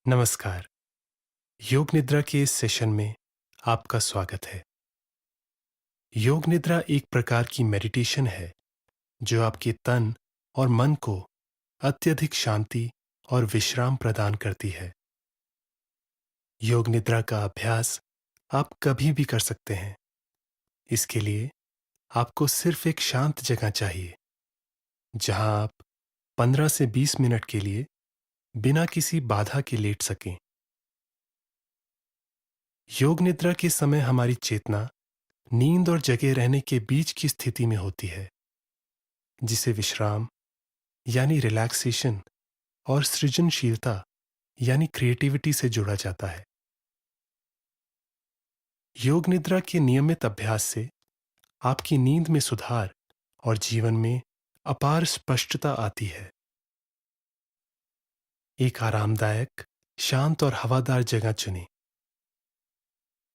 नमस्कार। योग निद्रा के इस सेशन में आपका स्वागत है। योग निद्रा एक प्रकार की मेडिटेशन है जो आपके तन और मन को अत्यधिक शांति और विश्राम प्रदान करती है। योग निद्रा का अभ्यास आप कभी भी कर सकते हैं। इसके लिए आपको सिर्फ एक शांत जगह चाहिए जहां आप 15 से 20 मिनट के लिए बिना किसी बाधा के लेट सकें। योग निद्रा के समय हमारी चेतना नींद और जगे रहने के बीच की स्थिति में होती है, जिसे विश्राम यानी रिलैक्सेशन और सृजनशीलता यानी क्रिएटिविटी से जोड़ा जाता है। योग निद्रा के नियमित अभ्यास से आपकी नींद में सुधार और जीवन में अपार स्पष्टता आती है। एक आरामदायक, शांत और हवादार जगह चुनें।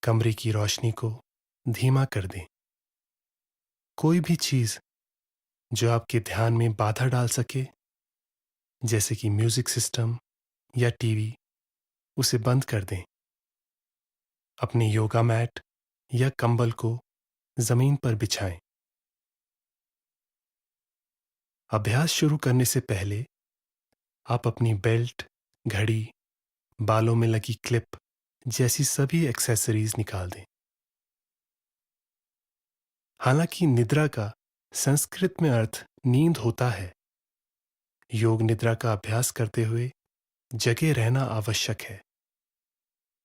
कमरे की रोशनी को धीमा कर दें। कोई भी चीज जो आपके ध्यान में बाधा डाल सके, जैसे कि म्यूजिक सिस्टम या टीवी, उसे बंद कर दें। अपने योगा मैट या कंबल को जमीन पर बिछाएं। अभ्यास शुरू करने से पहले आप अपनी बेल्ट, घड़ी, बालों में लगी क्लिप जैसी सभी एक्सेसरीज निकाल दें। हालांकि निद्रा का संस्कृत में अर्थ नींद होता है, योग निद्रा का अभ्यास करते हुए जगे रहना आवश्यक है।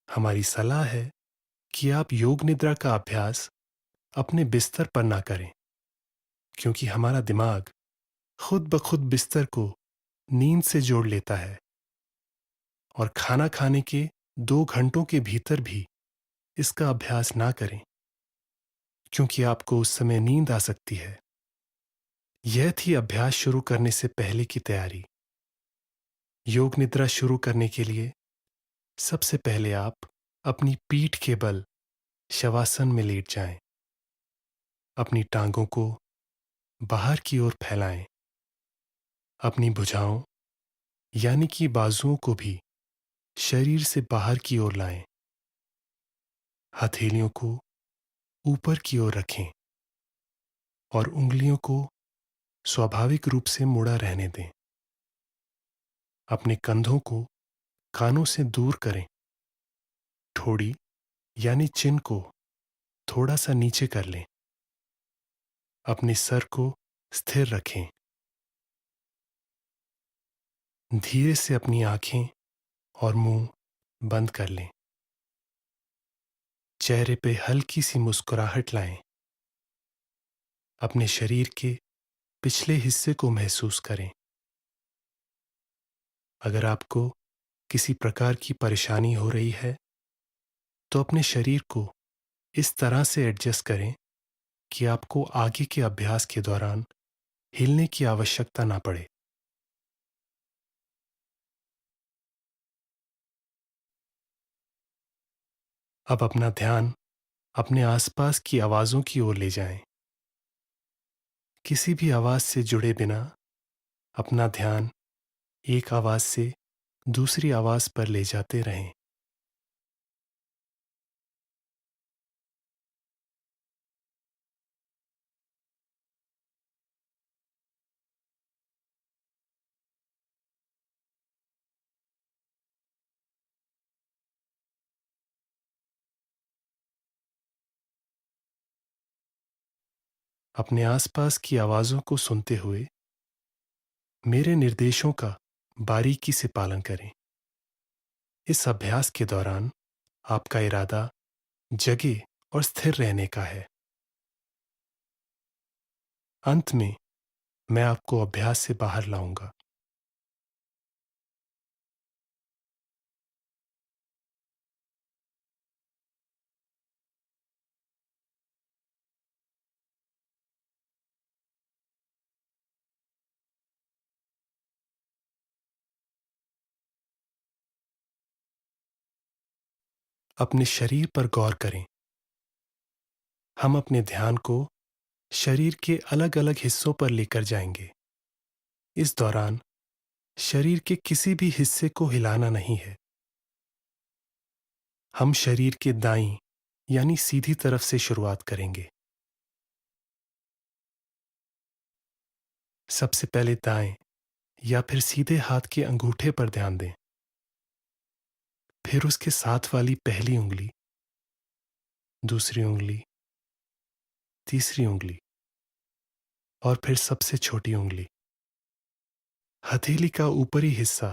हमारी सलाह है कि आप योग निद्रा का अभ्यास अपने बिस्तर पर ना करें, क्योंकि हमारा दिमाग खुद ब खुद बिस्तर को नींद से जोड़ लेता है और खाना खाने के 2 घंटों के भीतर भी इसका अभ्यास ना करें, क्योंकि आपको उस समय नींद आ सकती है। यह थी अभ्यास शुरू करने से पहले की तैयारी। योग निद्रा शुरू करने के लिए सबसे पहले आप अपनी पीठ के बल शवासन में लेट जाएं। अपनी टांगों को बाहर की ओर फैलाएं। अपनी भुजाओं यानी कि बाजुओं को भी शरीर से बाहर की ओर लाएं। हथेलियों को ऊपर की ओर रखें और उंगलियों को स्वाभाविक रूप से मुड़ा रहने दें। अपने कंधों को कानों से दूर करें। ठोड़ी यानी चिन को थोड़ा सा नीचे कर लें। अपने सर को स्थिर रखें। धीरे से अपनी आंखें और मुंह बंद कर लें। चेहरे पे हल्की सी मुस्कुराहट लाएं। अपने शरीर के पिछले हिस्से को महसूस करें। अगर आपको किसी प्रकार की परेशानी हो रही है, तो अपने शरीर को इस तरह से एडजस्ट करें कि आपको आगे के अभ्यास के दौरान हिलने की आवश्यकता ना पड़े। अब अपना ध्यान अपने आसपास की आवाज़ों की ओर ले जाएं। किसी भी आवाज़ से जुड़े बिना अपना ध्यान एक आवाज़ से दूसरी आवाज़ पर ले जाते रहें। अपने आसपास की आवाज़ों को सुनते हुए मेरे निर्देशों का बारीकी से पालन करें। इस अभ्यास के दौरान आपका इरादा जगे और स्थिर रहने का है। अंत में मैं आपको अभ्यास से बाहर लाऊंगा। अपने शरीर पर गौर करें। हम अपने ध्यान को शरीर के अलग अलग हिस्सों पर लेकर जाएंगे। इस दौरान शरीर के किसी भी हिस्से को हिलाना नहीं है। हम शरीर के दाईं यानी सीधी तरफ से शुरुआत करेंगे। सबसे पहले दाएं या फिर सीधे हाथ के अंगूठे पर ध्यान दें, फिर उसके साथ वाली पहली उंगली, दूसरी उंगली, तीसरी उंगली और फिर सबसे छोटी उंगली। हथेली का ऊपरी हिस्सा,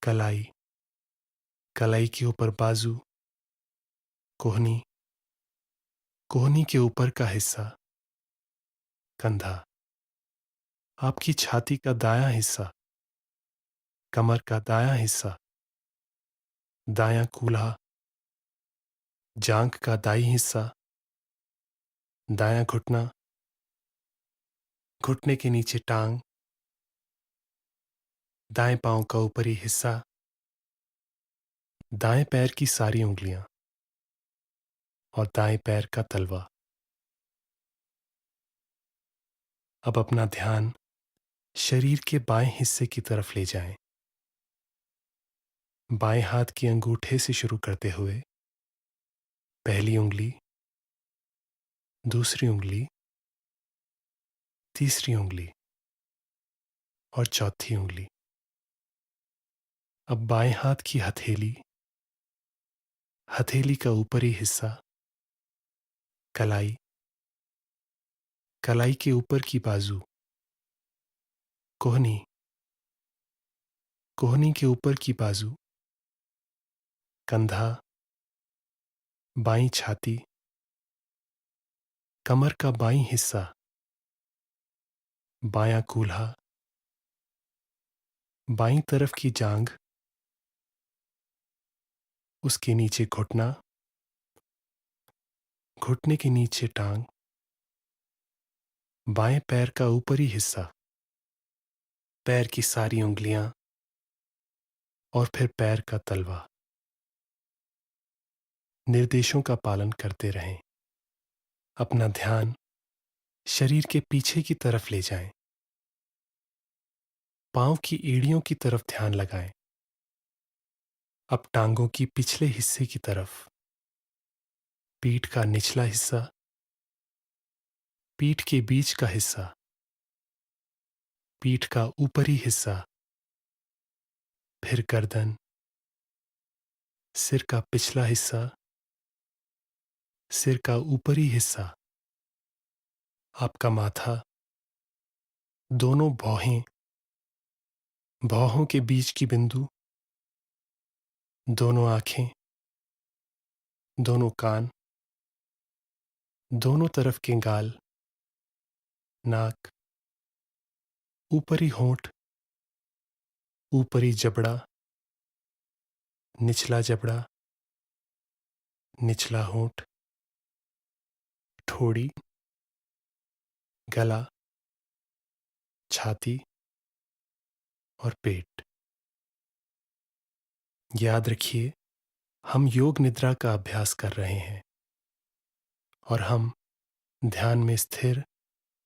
कलाई, कलाई के ऊपर बाजू, कोहनी, कोहनी के ऊपर का हिस्सा, कंधा, आपकी छाती का दायां हिस्सा, कमर का दायां हिस्सा, दायां कूल्हा, जांघ का दाईं हिस्सा, दायां घुटना, घुटने के नीचे टांग, दाएं पांव का ऊपरी हिस्सा, दाएं पैर की सारी उंगलियां और दाएं पैर का तलवा। अब अपना ध्यान शरीर के बाएं हिस्से की तरफ ले जाएं। बाएं हाथ के अंगूठे से शुरू करते हुए पहली उंगली, दूसरी उंगली, तीसरी उंगली और चौथी उंगली। अब बाएं हाथ की हथेली, हथेली का ऊपरी हिस्सा, कलाई, कलाई के ऊपर की बाजू, कोहनी, कोहनी के ऊपर की बाजू, कंधा, बाईं छाती, कमर का बाईं हिस्सा, बायां कूल्हा, बाईं तरफ की जांघ, उसके नीचे घुटना, घुटने के नीचे टांग, बाएं पैर का ऊपरी हिस्सा, पैर की सारी उंगलियां और फिर पैर का तलवा। निर्देशों का पालन करते रहें। अपना ध्यान शरीर के पीछे की तरफ ले जाएं। पांव की एड़ियों की तरफ ध्यान लगाएं। अब टांगों की पिछले हिस्से की तरफ, पीठ का निचला हिस्सा, पीठ के बीच का हिस्सा, पीठ का ऊपरी हिस्सा, फिर गर्दन, सिर का पिछला हिस्सा, सिर का ऊपरी हिस्सा, आपका माथा, दोनों भौहें, भौहों के बीच की बिंदु, दोनों आंखें, दोनों कान, दोनों तरफ के गाल, नाक, ऊपरी होंठ, ऊपरी जबड़ा, निचला जबड़ा, निचला होंठ, ठोड़ी, गला, छाती और पेट। याद रखिए, हम योग निद्रा का अभ्यास कर रहे हैं और हम ध्यान में स्थिर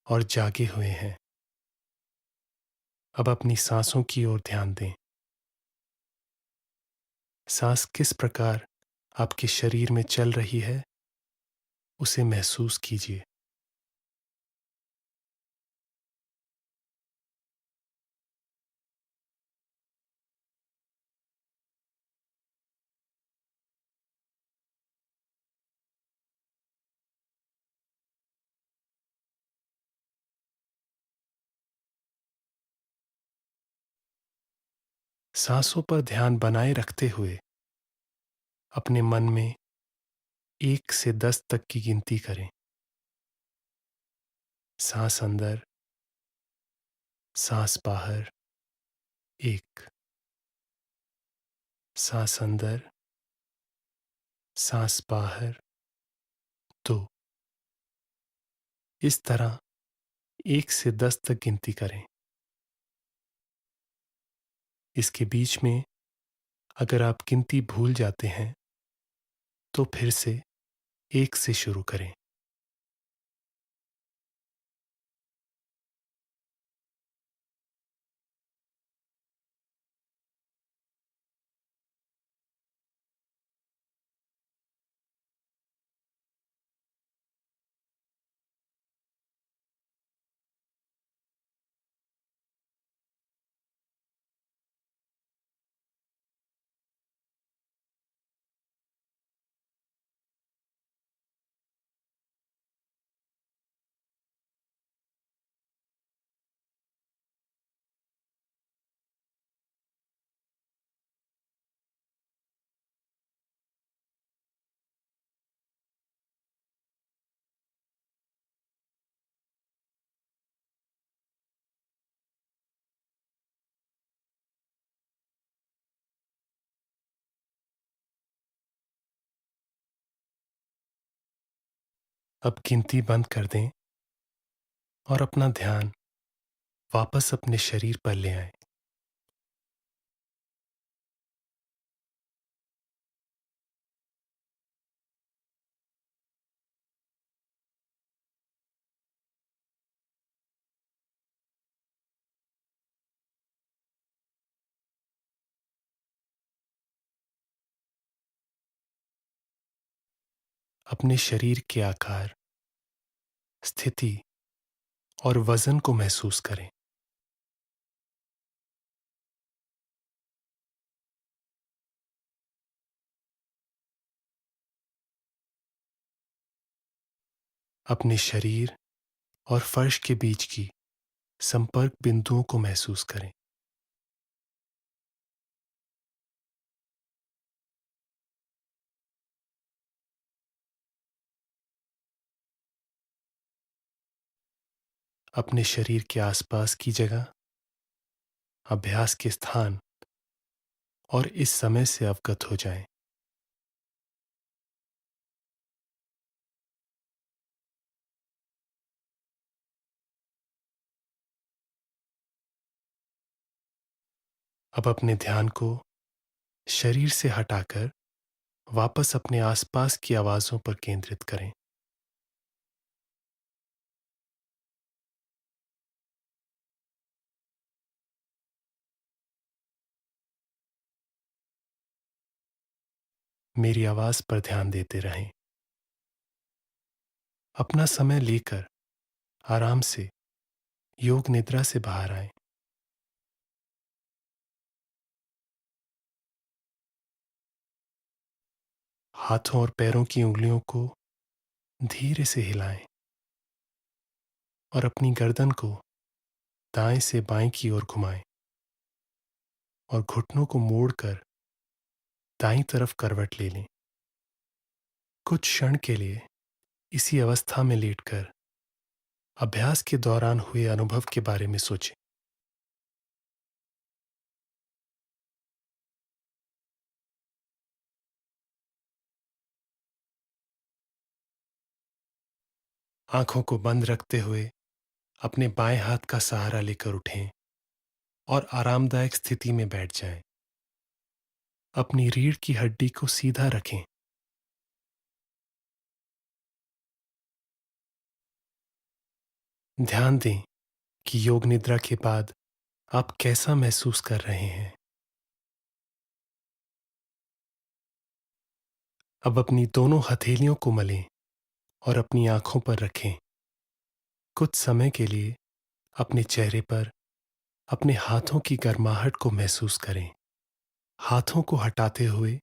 और जागे हुए हैं। अब अपनी सांसों की ओर ध्यान दें। सांस किस प्रकार आपके शरीर में चल रही है, उसे महसूस कीजिए। सांसों पर ध्यान बनाए रखते हुए अपने मन में 1 से 10 तक की गिनती करें। सांस अंदर, सांस बाहर, 1। सांस अंदर, सांस बाहर, 2। इस तरह 1 से 10 तक गिनती करें। इसके बीच में अगर आप गिनती भूल जाते हैं तो फिर से 1 से शुरू करें। अब गिनती बंद कर दें और अपना ध्यान वापस अपने शरीर पर ले आएं। अपने शरीर के आकार, स्थिति और वजन को महसूस करें। अपने शरीर और फर्श के बीच की संपर्क बिंदुओं को महसूस करें। अपने शरीर के आसपास की जगह, अभ्यास के स्थान और इस समय से अवगत हो जाएं। अब अपने ध्यान को शरीर से हटाकर वापस अपने आसपास की आवाजों पर केंद्रित करें। मेरी आवाज पर ध्यान देते रहें। अपना समय लेकर आराम से योग निद्रा से बाहर आएं। हाथों और पैरों की उंगलियों को धीरे से हिलाएं और अपनी गर्दन को दाएं से बाएं की ओर घुमाएं और घुटनों को मोड़कर दाईं तरफ करवट ले लें। कुछ क्षण के लिए इसी अवस्था में लेटकर अभ्यास के दौरान हुए अनुभव के बारे में सोचें। आंखों को बंद रखते हुए अपने बाएं हाथ का सहारा लेकर उठें और आरामदायक स्थिति में बैठ जाएं। अपनी रीढ़ की हड्डी को सीधा रखें। ध्यान दें कि योग निद्रा के बाद आप कैसा महसूस कर रहे हैं। अब अपनी दोनों हथेलियों को मलें और अपनी आंखों पर रखें। कुछ समय के लिए अपने चेहरे पर अपने हाथों की गर्माहट को महसूस करें। हाथों को हटाते हुए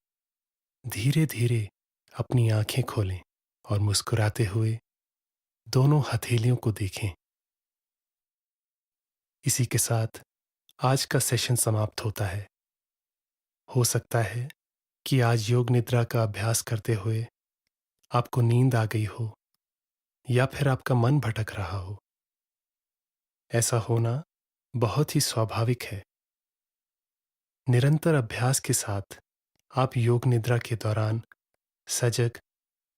धीरे धीरे अपनी आंखें खोलें और मुस्कुराते हुए दोनों हथेलियों को देखें। इसी के साथ आज का सेशन समाप्त होता है। हो सकता है कि आज योग निद्रा का अभ्यास करते हुए आपको नींद आ गई हो या फिर आपका मन भटक रहा हो। ऐसा होना बहुत ही स्वाभाविक है। निरंतर अभ्यास के साथ आप योग निद्रा के दौरान सजग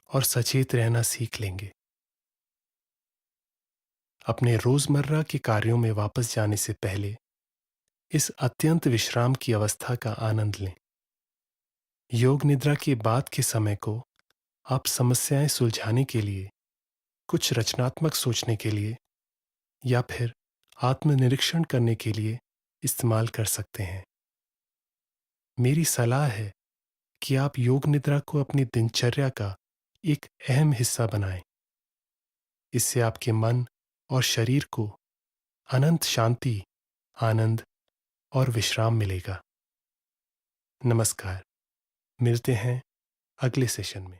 और सचेत रहना सीख लेंगे। अपने रोजमर्रा के कार्यों में वापस जाने से पहले इस अत्यंत विश्राम की अवस्था का आनंद लें। योग निद्रा के बाद के समय को आप समस्याएं सुलझाने के लिए, कुछ रचनात्मक सोचने के लिए या फिर आत्मनिरीक्षण करने के लिए इस्तेमाल कर सकते हैं। मेरी सलाह है कि आप योग निद्रा को अपनी दिनचर्या का एक अहम हिस्सा बनाएं। इससे आपके मन और शरीर को अनंत शांति, आनंद और विश्राम मिलेगा। नमस्कार। मिलते हैं अगले सेशन में।